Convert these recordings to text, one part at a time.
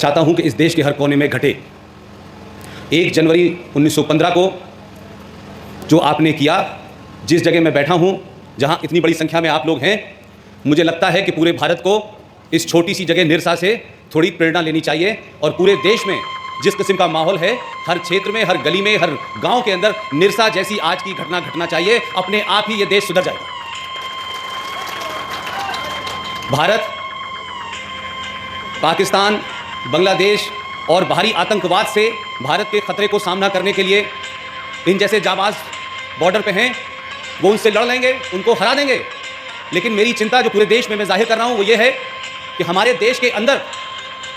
चाहता हूं कि इस देश के हर कोने में घटे। 1 जनवरी 1915 को जो आपने किया, जिस जगह मैं बैठा हूं, जहां इतनी बड़ी संख्या में आप लोग हैं, मुझे लगता है कि पूरे भारत को इस छोटी सी जगह निरसा से थोड़ी प्रेरणा लेनी चाहिए और पूरे देश में जिस किस्म का माहौल है, हर क्षेत्र में, हर गली में, हर गांव के अंदर निरसा जैसी आज की घटना घटना चाहिए। अपने आप ही ये देश सुधर जाएगा। भारत, पाकिस्तान, बांग्लादेश और बाहरी आतंकवाद से भारत के खतरे को सामना करने के लिए इन जैसे जाबाज बॉर्डर पे हैं, वो उनसे लड़ लेंगे, उनको हरा देंगे। लेकिन मेरी चिंता जो पूरे देश में मैं जाहिर कर रहा हूं वो ये है कि हमारे देश के अंदर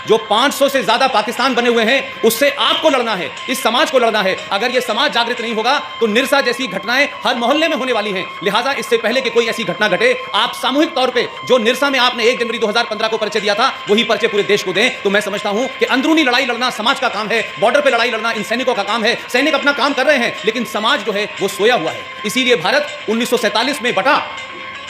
जो 500 से ज़्यादा पाकिस्तान बने हुए हैं, उससे आपको लड़ना है, इस समाज को लड़ना है। अगर ये समाज जागृत नहीं होगा तो निरसा जैसी घटनाएं हर मोहल्ले में होने वाली हैं। लिहाजा इससे पहले कि कोई ऐसी घटना घटे, आप सामूहिक तौर पे जो निरसा में आपने 1 जनवरी 2015 को परिचय दिया था, वही परिचय पूरे देश को दें। तो मैं समझता हूं कि अंदरूनी लड़ाई लड़ना समाज का काम है, बॉर्डर पर लड़ाई लड़ना इन सैनिकों का काम है। सैनिक अपना काम कर रहे हैं, लेकिन समाज जो है वो सोया हुआ है। इसीलिए भारत 1947 में बटा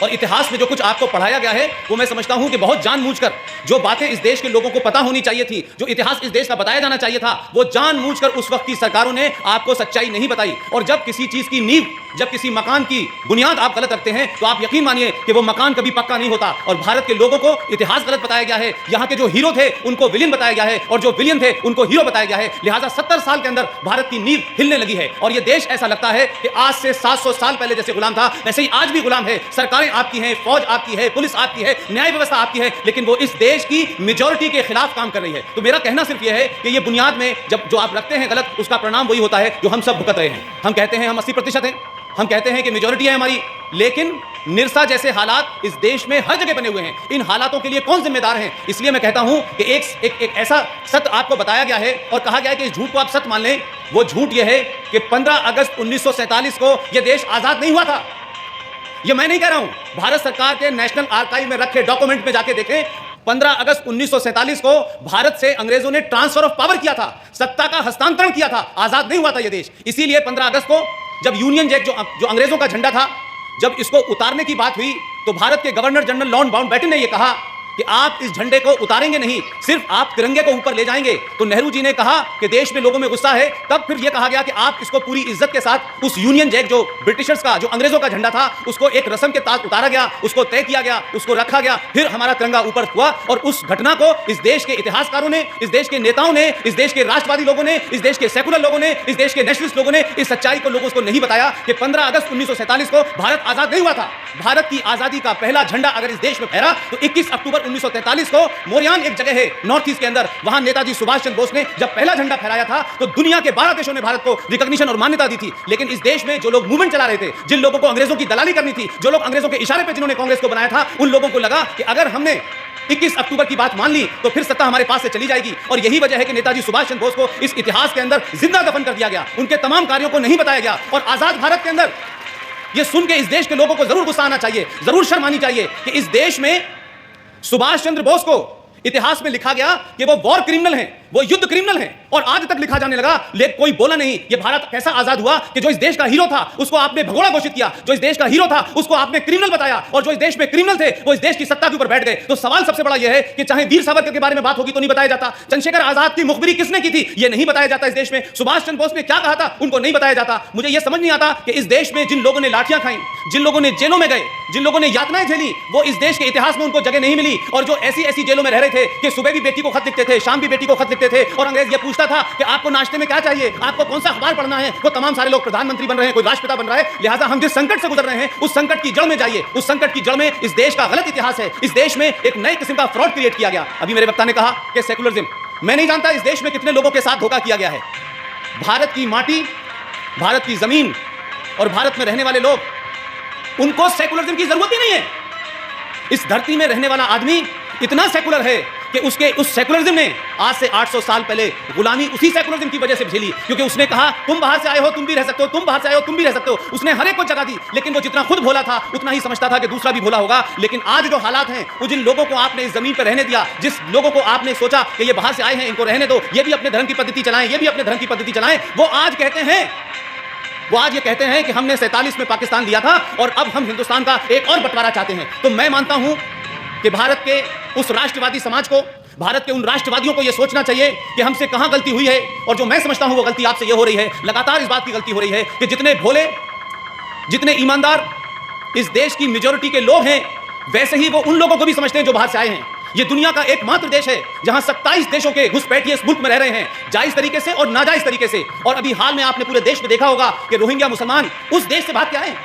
और इतिहास में जो कुछ आपको पढ़ाया गया है, वो मैं समझता हूं कि बहुत जानबूझकर जो बातें इस देश के लोगों को पता होनी चाहिए थी, जो इतिहास इस देश का बताया जाना चाहिए था, वो जानबूझकर उस वक्त की सरकारों ने आपको सच्चाई नहीं बताई। और जब किसी चीज की नींव, जब किसी मकान की बुनियाद आप गलत रखते हैं, तो आप यकीन मानिए कि वो मकान कभी पक्का नहीं होता। और भारत के लोगों को इतिहास गलत बताया गया है। यहाँ के जो हीरो थे उनको विलेन बताया गया है और जो विलेन थे उनको हीरो बताया गया है। लिहाजा 70 साल के अंदर भारत की नींव हिलने लगी है और ये देश ऐसा लगता है कि आज से 700 साल पहले जैसे गुलाम था, वैसे ही आज भी गुलाम है। सरकारें आपकी हैं, फौज आपकी है, पुलिस आपकी है, न्याय व्यवस्था आपकी है, लेकिन वो इस देश की मेजॉरिटी के खिलाफ काम कर रही है। तो मेरा कहना सिर्फ यह है कि ये बुनियाद में जब जो आप रखते हैं गलत, उसका परिणाम वही होता है जो हम सब भुगत रहे हैं। हम कहते हैं हम 80% हैं, हम कहते हैं कि मेजॉरिटी है हमारी, लेकिन निरसा जैसे हालात इस देश में हर जगह बने हुए हैं। इन हालातों के लिए कौन जिम्मेदार है? इसलिए मैं कहता हूं कि एक ऐसा सत्य आपको बताया गया है और कहा गया है कि इस झूठ को आप सत्य मान लें। वो झूठ यह है कि 15 अगस्त 1947 को यह देश आजाद नहीं हुआ था। ये मैं नहीं कह रहा हूं, भारत सरकार के नेशनल आर्काइव में रखे डॉक्यूमेंट में जाके देखें। 15 अगस्त 1947 को भारत से अंग्रेजों ने ट्रांसफर ऑफ पावर किया था, सत्ता का हस्तांतरण किया था, आजाद नहीं हुआ था यह देश। इसीलिए 15 अगस्त को जब यूनियन जैक जो अंग्रेजों का झंडा था, जब इसको उतारने की बात हुई, तो भारत के गवर्नर जनरल लॉर्ड माउंटबेटन ने यह कहा कि आप इस झंडे को उतारेंगे नहीं, सिर्फ आप तिरंगे को ऊपर ले जाएंगे। तो नेहरू जी ने कहा कि देश में लोगों में गुस्सा है, तब फिर यह कहा गया कि आप इसको पूरी इज्जत के साथ उस यूनियन जैक जो ब्रिटिशर्स का, जो अंग्रेजों का झंडा था, उसको एक रस्म के तहत उतारा गया, उसको तय किया गया, उसको रखा गया, फिर हमारा तिरंगा ऊपर हुआ। और उस घटना को इस देश के इतिहासकारों ने, इस देश के नेताओं ने, इस देश के राष्ट्रवादी लोगों ने, इस देश के सेकुलर लोगों ने, इस देश के नेशनलिस्ट लोगों ने इस सच्चाई को लोगों को नहीं बताया कि 15 अगस्त 1947 को भारत आजाद नहीं हुआ था। भारत की आजादी का पहला झंडा अगर इस देश में फहरा तो 21 अक्टूबर 1943 को मोरियान एक जगह है नॉर्थ ईस्ट के अंदर, वहां नेताजी सुभाष चंद्र बोस ने जब पहला झंडा फहराया था तो दुनिया के 12 देशों ने भारत को रिकॉग्निशन और मान्यता दी थी। लेकिन इस देश में जो लोग मूवमेंट चला रहे थे, जिन लोगों को अंग्रेजों की दलाली करनी थी, जो लोग अंग्रेजों के इशारे पे जिन्होंने कांग्रेस को बनाया था, उन लोगों को लगा कि अगर हमने 21 अक्टूबर की बात मान ली तो फिर सत्ता हमारे पास से चली जाएगी। और यही वजह है कि नेताजी सुभाष चंद्र बोस को इस इतिहास के अंदर जिंदा दफन कर दिया गया, उनके तमाम कार्यों को नहीं बताया गया। और आजाद भारत के अंदर यह सुन के इस देश के लोगों को जरूर गुस्सा आना चाहिए, जरूर शर्म आनी चाहिए कि इस देश में सुभाष चंद्र बोस को इतिहास में लिखा गया कि वो वॉर क्रिमिनल हैं, वो युद्ध क्रिमिनल हैं, और आज तक लिखा जाने लगा, लेकिन कोई बोला नहीं। ये भारत कैसा आजाद हुआ कि जो इस देश का हीरो था उसको आपने भगोड़ा घोषित किया, जो इस देश का हीरो था उसको आपने क्रिमिनल बताया, और जो इस देश में क्रिमिनल थे वो इस देश की सत्ता के ऊपर बैठ गए। तो सवाल सबसे बड़ा यह है कि चाहे वीर सावरकर के बारे में बात होगी तो नहीं बताया जाता, चंद्रशेखर आजाद की मुखबिरी किसने की थी ये नहीं बताया जाता इस देश में, सुभाष चंद्र बोस ने क्या कहा था उनको नहीं बताया जाता। मुझे यह समझ नहीं आता कि इस देश में जिन लोगों ने लाठियां खाई, जिन लोगों ने जेलों में गए, जिन लोगों ने यातनाएं झेली, वो इस देश के इतिहास में उनको जगह नहीं मिली। और जो ऐसी जेलों में रह रहे थे कि सुबह भी बेटी को खत लिखते थे, शाम भी बेटी को खत लिखते थे, और अंग्रेज ये पूछता था कि आपको नाश्ते में क्या चाहिए, आपको कौन सा अखबार पढ़ना है, वो तमाम सारे लोग प्रधानमंत्री बन रहे हैं, कोई राष्ट्रपिता बन रहा है। लिहाजा हम जिस संकट से गुजर रहे हैं उस संकट की जड़ में जाइए। उस संकट की जड़ में इस देश का गलत इतिहास है। इस देश में एक नए किस्म का फ्रॉड क्रिएट किया गया। अभी मेरे वक्ता ने कहा कि सेकुलरिज्म, मैं नहीं जानता इस देश में कितने लोगों के साथ धोखा किया गया है। भारत की माटी, भारत की जमीन और भारत में रहने वाले लोग, उनको सेकुलरिज्म की जरूरत ही नहीं है। इस धरती में रहने वाला आदमी इतना सेकुलर है कि उसके उस सेकुलरिज्म ने आज से 800 साल पहले गुलामी उसी सेकुलरिज्म की वजह से झेली, क्योंकि उसने कहा तुम बाहर से आए हो तुम भी रह सकते हो, तुम बाहर से आए हो तुम भी रह सकते हो। उसने हर एक को जगह दी, लेकिन वो जितना खुद भोला था उतना ही समझता था कि दूसरा भी भोला होगा। लेकिन आज जो हालात हैं, वो जिन लोगों को आपने इस जमीन पर रहने दिया, जिस लोगों को आपने सोचा कि ये बाहर से आए हैं इनको रहने दो, ये भी अपने धर्म की पद्धति चलाएं, ये भी अपने धर्म की पद्धति चलाएं, वो आज कहते हैं, वो आज ये कहते हैं कि हमने 47 में पाकिस्तान लिया था और अब हम हिंदुस्तान का एक और बंटवारा चाहते हैं। तो मैं मानता हूं कि भारत के उस राष्ट्रवादी समाज को, भारत के उन राष्ट्रवादियों को यह सोचना चाहिए कि हमसे कहां गलती हुई है, और जो मैं समझता हूं वो गलती आपसे यह हो रही है, लगातार इस बात की गलती हो रही है कि जितने भोले, जितने ईमानदार इस देश की मेजॉरिटी के लोग हैं, वैसे ही वो उन लोगों को भी समझते हैं जो बाहर से आए हैं। ये दुनिया का एकमात्र देश है जहां 27 देशों के घुसपैठिए इस मुल्क में रह रहे हैं, जायज तरीके से और नाजायज तरीके से। और अभी हाल में आपने पूरे देश में देखा होगा कि रोहिंग्या मुसलमान उस देश से भाग के आए हैं।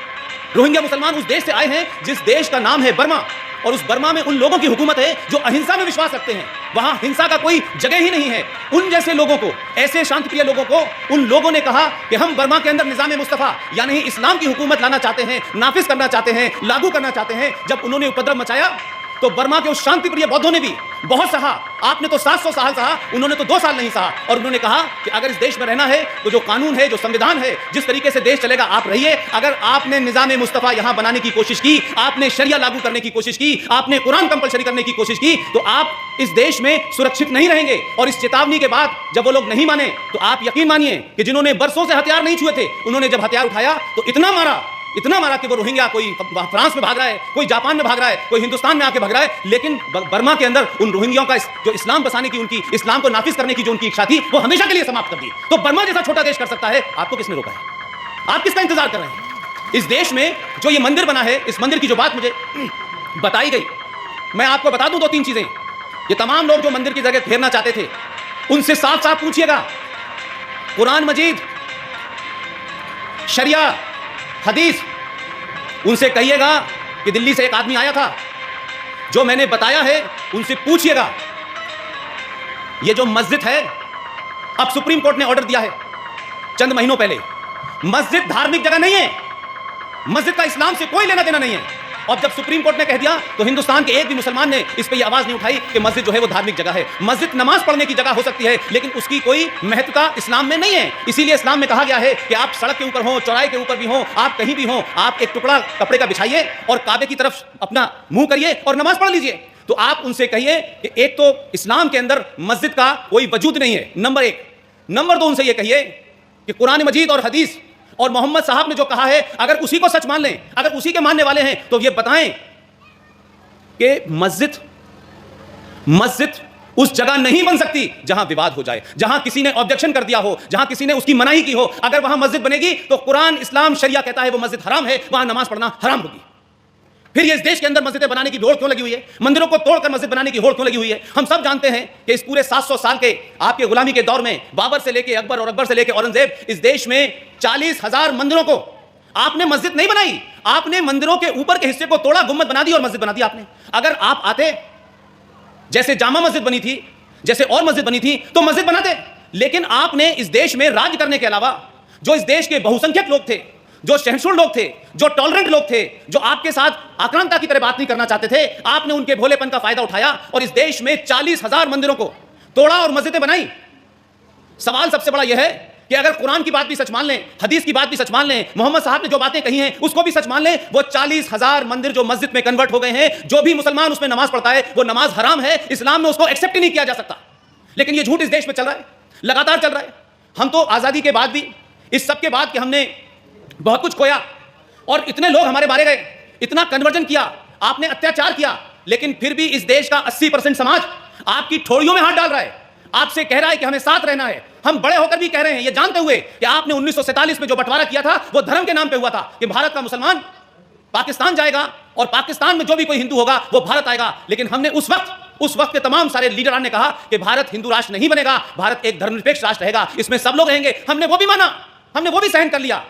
रोहिंग्या मुसलमान उस देश से आए हैं जिस देश का नाम है बर्मा, और उस बर्मा में उन लोगों की हुकूमत है जो अहिंसा में विश्वास रखते हैं। वहां हिंसा का कोई जगह ही नहीं है। उन जैसे लोगों को, ऐसे शांतिप्रिय लोगों को, उन लोगों ने कहा कि हम बर्मा के अंदर निजाम मुस्तफा यानी इस्लाम की हुकूमत लाना चाहते हैं, नाफिज करना चाहते हैं, लागू करना चाहते हैं। जब उन्होंने उपद्रव मचाया तो बर्मा के उस शांतिप्रिय बौद्धों ने भी बहुत सहा। आपने तो 700 साल सहा, उन्होंने तो 2 साल नहीं सहा। और उन्होंने कहा कि अगर इस देश में रहना है तो जो कानून है, जो संविधान है, जिस तरीके से देश चलेगा आप रहिए। अगर आपने निजाम मुस्तफा यहां बनाने की कोशिश की, आपने शरिया लागू करने की कोशिश की, आपने कुरान कंपलसरी करने की कोशिश की, तो आप इस देश में सुरक्षित नहीं रहेंगे। और इस चेतावनी के बाद जब वो लोग नहीं माने तो आप यकीन मानिए कि जिन्होंने बरसों से हथियार नहीं छुए थे, उन्होंने जब हथियार उठाया तो इतना मारा कि वो रोहिंग्या कोई फ्रांस में भाग रहा है, कोई जापान में भाग रहा है, कोई हिंदुस्तान में आके भाग रहा है। लेकिन बर्मा के अंदर उन रोहिंग्याओं का जो इस्लाम बसाने की, उनकी इस्लाम को नाफिज करने की जो उनकी इच्छा थी, वो हमेशा के लिए समाप्त कर दी। तो बर्मा जैसा छोटा देश कर सकता है, आपको किसने रोका है? आप किसका इंतजार कर रहे हैं? इस देश में जो ये मंदिर बना है, इस मंदिर की जो बात मुझे बताई गई, मैं आपको बता दूं 2-3 चीजें। ये तमाम लोग जो मंदिर की जगह घेरना चाहते थे, उनसे साफ साफ पूछिएगा, कुरान मजीद, शरिया, हदीस, उनसे कहिएगा कि दिल्ली से एक आदमी आया था, जो मैंने बताया है उनसे पूछिएगा। ये जो मस्जिद है, अब सुप्रीम कोर्ट ने ऑर्डर दिया है चंद महीनों पहले, मस्जिद धार्मिक जगह नहीं है, मस्जिद का इस्लाम से कोई लेना देना नहीं है। और जब सुप्रीम कोर्ट ने कह दिया तो हिंदुस्तान के एक भी मुसलमान ने इस पे ये आवाज नहीं उठाई कि मस्जिद जो है वो धार्मिक जगह है। मस्जिद नमाज पढ़ने की जगह हो सकती है, लेकिन उसकी कोई महत्वता इस्लाम में नहीं है। इसीलिए इस्लाम में कहा गया है कि आप सड़क के ऊपर हो, चौराहे के ऊपर भी हो, आप कहीं भी हो, आप एक टुकड़ा कपड़े का बिछाइए और काबे की तरफ अपना मुंह करिए और नमाज पढ़ लीजिए। तो आप उनसे कहिए कि एक तो इस्लाम के अंदर मस्जिद का कोई वजूद नहीं है, नंबर 1। नंबर 2, उनसे यह कहिए कि कुरान मजीद और हदीस और मोहम्मद साहब ने जो कहा है, अगर उसी को सच मान लें, अगर उसी के मानने वाले हैं, तो ये बताएं कि मस्जिद उस जगह नहीं बन सकती जहां विवाद हो जाए, जहां किसी ने ऑब्जेक्शन कर दिया हो, जहां किसी ने उसकी मनाही की हो। अगर वहां मस्जिद बनेगी तो कुरान, इस्लाम, शरिया कहता है वो मस्जिद हराम है, वहां नमाज पढ़ना हराम होगी। फिर ये इस देश के अंदर मस्जिदें बनाने की होड़ क्यों लगी हुई है? मंदिरों को तोड़कर मस्जिद बनाने की होड़ क्यों लगी हुई है? हम सब जानते हैं कि इस पूरे 700 साल के आपके गुलामी के दौर में, बाबर से लेके अकबर और अकबर से लेके औरंगजेब, इस देश में 40,000 मंदिरों को आपने मस्जिद नहीं बनाई, आपने मंदिरों के ऊपर के हिस्से को तोड़ा, गुम्बद बना दी और मस्जिद बना दी आपने। अगर आप आते, जैसे जामा मस्जिद बनी थी, जैसे और मस्जिद बनी थी, तो मस्जिद बनाते। लेकिन आपने इस देश में राज करने के अलावा, जो इस देश के बहुसंख्यक लोग थे, जो सहनशील लोग थे, जो टॉलरेंट लोग थे, जो आपके साथ आक्रांता की तरह बात नहीं करना चाहते थे, आपने उनके भोलेपन का फायदा उठाया और इस देश में 40,000 मंदिरों को तोड़ा और मस्जिदें बनाई। सवाल सबसे बड़ा यह है कि अगर कुरान की बात भी सच मान लें, हदीस की बात भी सच मान लें, मोहम्मद साहब ने जो बातें कही हैं उसको भी सच मान लें, वो 40,000 मंदिर जो मस्जिद में कन्वर्ट हो गए हैं, जो भी मुसलमान उसमें नमाज पढ़ता है वो नमाज हराम है, इस्लाम में उसको एक्सेप्ट ही नहीं किया जा सकता। लेकिन ये झूठ इस देश में चल रहा है, लगातार चल रहा है। हम तो आज़ादी के बाद भी, इस सब के बाद कि हमने बहुत कुछ खोया और इतने लोग हमारे मारे गए, इतना कन्वर्जन किया, आपने अत्याचार किया, लेकिन फिर भी इस देश का 80% समाज आपकी ठोड़ियों में हाथ डाल रहा है, आपसे कह रहा है कि हमें साथ रहना है। हम बड़े होकर भी कह रहे हैं, ये जानते हुए कि आपने 1947 में जो बंटवारा किया था वो धर्म के नाम पे हुआ था कि भारत का मुसलमान पाकिस्तान जाएगा और पाकिस्तान में जो भी कोई हिंदू होगा वो भारत आएगा। लेकिन हमने उस वक्त के तमाम सारे लीडरान ने कहा कि भारत हिंदू राष्ट्र नहीं बनेगा, भारत एक धर्मनिरपेक्ष राष्ट्र रहेगा, इसमें सब लोग रहेंगे। हमने वो भी माना, हमने वो भी सहन कर लिया।